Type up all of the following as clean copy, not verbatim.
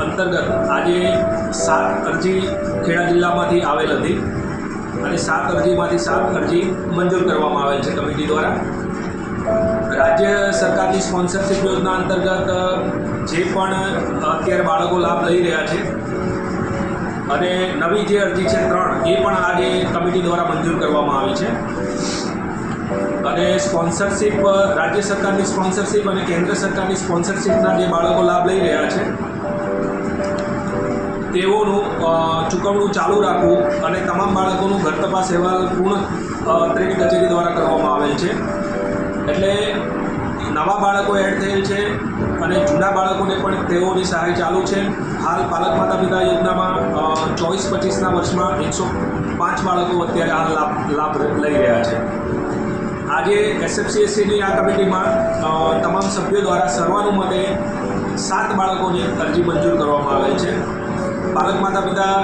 અંતર્ગત આજે 7 અરજી ખેડા જિલ્લામાંથી આવેલ હતી અને 7 અરજીમાંથી 7 અરજી મંજૂર કરવામાં આવેલ છે કમિટી દ્વારા. રાજ્ય સરકારની સ્પોન્સરશિપ યોજના અંતર્ગત જે પણ અત્યારે બાળકો લાભ લઈ રહ્યા છે અને નવી જે અરજી છે 3 એ પણ આજે કમિટી દ્વારા મંજૂર કરવામાં આવી છે. અને સ્પોન્સરશિપ રાજ્ય સરકારની સ્પોન્સરશિપ અને કેન્દ્ર સરકારની સ્પોન્સરશિપના જે બાળકો લાભ લઈ રહ્યા છે તેઓનું ચૂકવણું ચાલુ રાખવું અને તમામ બાળકોનું ઘર તપાસ અહેવાલ પૂર્ણ ત્રેણી કચેરી દ્વારા કરવામાં આવેલ છે. એટલે નવા બાળકો એડ થયેલ છે અને જૂના બાળકોને પણ તેઓની સહાય ચાલુ છે. હાલ પાલક માતા પિતા યોજનામાં 24-25ના વર્ષમાં 105 બાળકો અત્યારે હાલ લાભ લઈ રહ્યા છે. આજે SFCSCની આ કમિટીમાં તમામ સભ્યો દ્વારા સર્વાનુમતે 7 બાળકોની અરજી મંજૂર કરવામાં આવેલ છે. પાલક માતા પિતા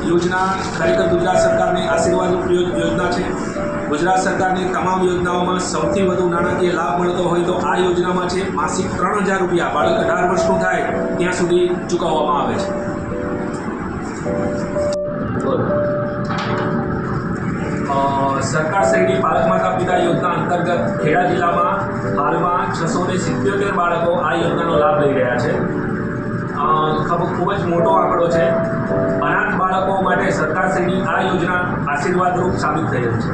યોજના ખરેખર ગુજરાત સરકારની આશીર્વાદરૂપ યોજના છે. ગુજરાત સરકારની તમામ યોજનાઓમાં સૌથી વધુ નાણાકીય લાભ મળતો હોય તો આ યોજનામાં છે. માસિક 3000 રૂપિયા બાળક 18 વર્ષનું થાય ત્યાં સુધી ચૂકવવામાં આવે છે. સરકારશ્રીની પાલક માતા પિતા યોજના અંતર્ગત ખેડા જિલ્લામાં હાલમાં 677 બાળકો આ યોજનાનો લાભ લઈ રહ્યા છે. ખૂબ જ મોટો આંકડો છે. અનાથ બાળકો માટે સરકારશ્રીની આ યોજના આશીર્વાદરૂપ સાબિત થયેલ છે.